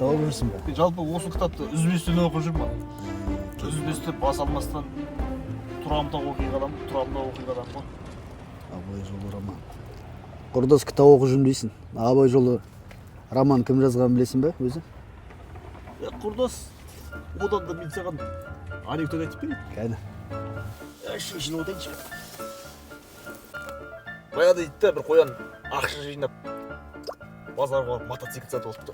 оқып жүрсің бе? Жалпы осы кітапты үзбестен оқып жүрмін. Үзбестен бас алмастан тұрамда оқиғадан ғой. Абай жолы роман. Құрдас кітап оқып жүрмін дейсің. Абай жолы роман кім жазғанын білесің бе өзі? Құрдас, одан да мен саған анекдот айтып берейін. Кәне. Жинап отайыншы. Баяғыда дейді да бір қоян ақша жинап базарға барып мотоцикл сатып алыпты.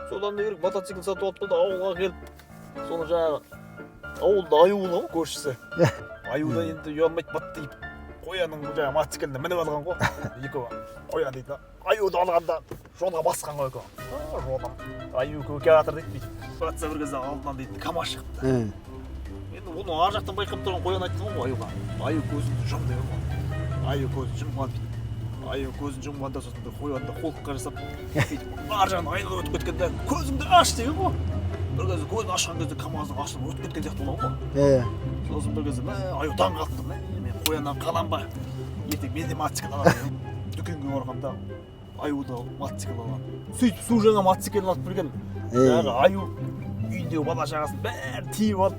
Содан бері мотоцикл сатып алыпты да ауылға келіп, соны жаңағы ауылда аю болған ғой көршісі. Аюда енді ұялмайды бат deyip қоянның жаңағы мотоцикліне мініп алған ғой. Екеуі қоян дейді, аюды алғанда жолға басқан ғой екеуі. Жолдан аю көке жатыр дейді. Батса бір кезде алдынан дейді камаз шықты. Енді оны ар жақтан байқап тұрған қоян айтты ғой аюға. Аю көзін жұм деген ғой. Аю көзін жұмған дейді. Аю көзін жұмғанда сосын бір қоянды қолтыққа жасап сөйтіп ар жағынан айналып өтіп кеткенде көзіңді аш деген ғой. Бір кезде көзін ашқан кезде камаздың ашылып өтіп кеткен сияқты болған ғой. Сосын бір кезде аю таң қалыпты. Мен қояннан қалам ба? Ертең мен де мотоцикл аламын. Дүкенге барғанда аюда мотоцикл алған. Сөйтіп су жаңа мотоциклін алып берген. Жаңағы аю үйіндегі бала шағасын бәрін тиіп алып,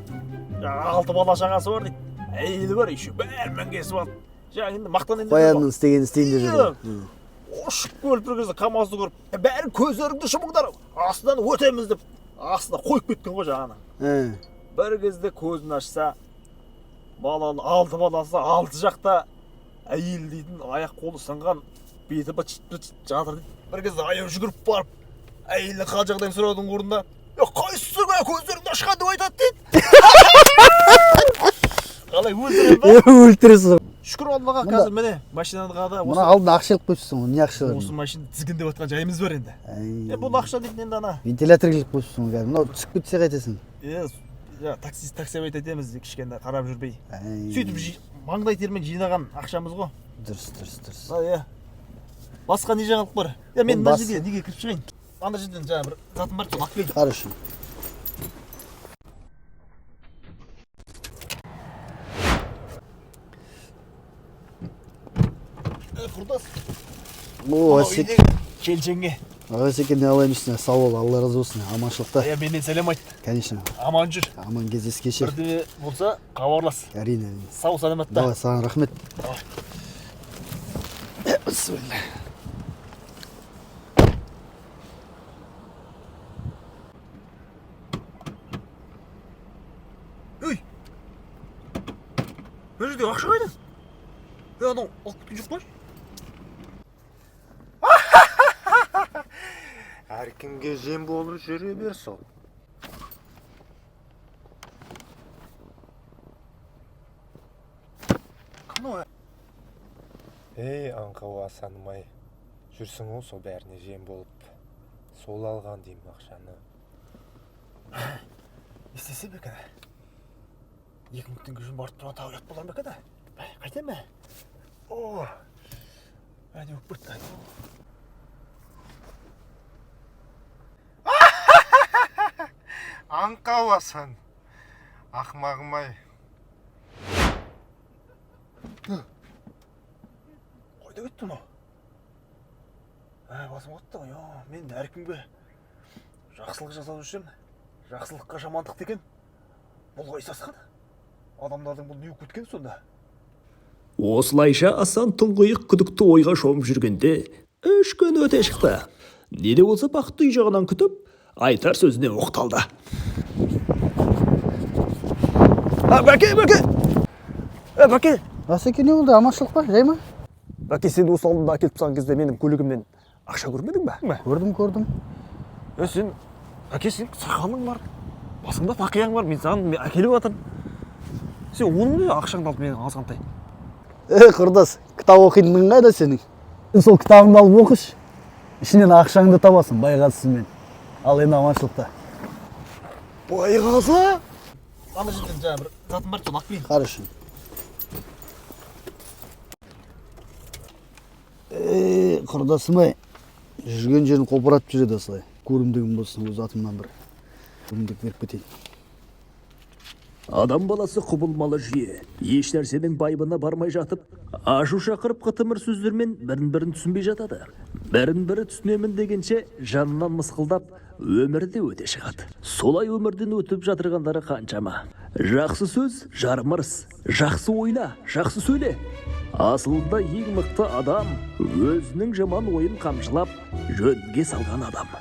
жаңағы 6 бала шағасы бар дейді. Әйелі бар еще бәрін мінгесіп алып. Жаңа енді мақтан енді Қоянның істеген істейінде жүрді. Ұшып көріп бір кезде камазды көріп, бәрін көздеріңді жұмыңдар, астынан өтеміз деп астына қойып кеткен ғой жаңағы. Бір кезде көзін ашса, баланы 6 баласы 6 жақта әйел дейтін аяқ қолы сынған, беті быт-быт жатыр дейді. Бір кезде аяу жүгіріп барып, әйеліне қал жағдайын сұраудың орнында, қайсысың көздеріңді ашқан деп айтады дейді. Қалай өлтірем ба? Өлтіресің. Шүкір Аллаға, қазір міне машинаға да Мына алдына ақша алып қойсың, не ақша бар? осы машина тізгіндеп жатқан жайымыз бар енді. Бұл ақша дейтін енді ана. Вентилятор келіп қойсың, мынау түсіп кетсе қайтесің? Такси айтеміз кішкене қарап жүрбей. Сөйтіп маңдай термен жинаған ақшамыз ғой. Дұрыс. Басқа не жаңалық бар? Мен мына жерге неге кіріп шығайын? Анда жерден жаңа бір затым бар, соны алып келдім. Хорошо. Құрдас. О, Асек. Келжеңге. Асекке не алайын үстіне, сау бол, Алла разы болсын, аманшылықта. Менен сәлем айт. Конечно. Аман жүр. Аман кездескеші. Бірдеме болса, хабарлас. Әрине. Сау саламатта. Давай, саған рахмет. Бисмилlah. Өй! Бұл жерде ақша қайда? Анау алып кеткен жоқ па? Әркімге жем болып жүре бер сол. Қанау? Ей, аңқау асаным-ай, жүрсің ол сол бәріне жем болып. Сол алған деймін ақшаны. Естесе бе кәді? 2 теңге үшін барып тұрған тағы ұят болар ма кәді? Қайтем бе? Әне өк бірді. Аңқау асан, ақмағым-ай. Қойда кетті мұ? Басым қотты ғой, мен әркімге жақсылық жасау үшін, жақсылыққа жамандық деген бұл қайсасқаны. Адамдардың бұл не өк кеткен сонда? Осылайша Асан тұңғиық күдікті ойға шомып жүргенде 3 күн өте шықты. Не де болса бақытты үй жағынан күтіп, айтар сөзіне оқталды. Бәке! Асеке не болды, аманшылық па, жай ма? Бәке, сен осы алдында әкеліп тастаған кезде менің көлігімнен ақша көрмедің бе? Көрдім. Сен, бәке, сен сақалың бар, басыңда тақияң бар, мен саған әкеліп жатырмын. Сен оның не ақшаңды алып менің азғантай? Құрдас, кітап оқитының қайда сенің? Сол кітабыңды алып оқыш. Ішінен ақшаңды табасың, байғазысымен. Ал енді аманшылықта. Байғазы? Ана жерден жаңа бір затым бар, соны алып келейін. Хорошо. Құрдасым-ай, жүрген жерін қопыратып жүреді осылай. Көрімдігім болсын, өз атымнан бір көрімдік беріп кетейін. Адам баласы құбылмалы жүйе. Еш нәрсенің байыбына бармай жатып, ашу шақырып қытымыр сөздермен бірін-бірін түсінбей жатады. Бірін бірі түсінемін дегенше жанынан мысқылдап өмірде өте шығады. Солай өмірден өтіп жатырғандары қаншама. Жақсы сөз жармырыс, жақсы ойла, жақсы сөйле. Асылында ең мықты адам өзінің жаман ойын қамшылап жөнге салған адам.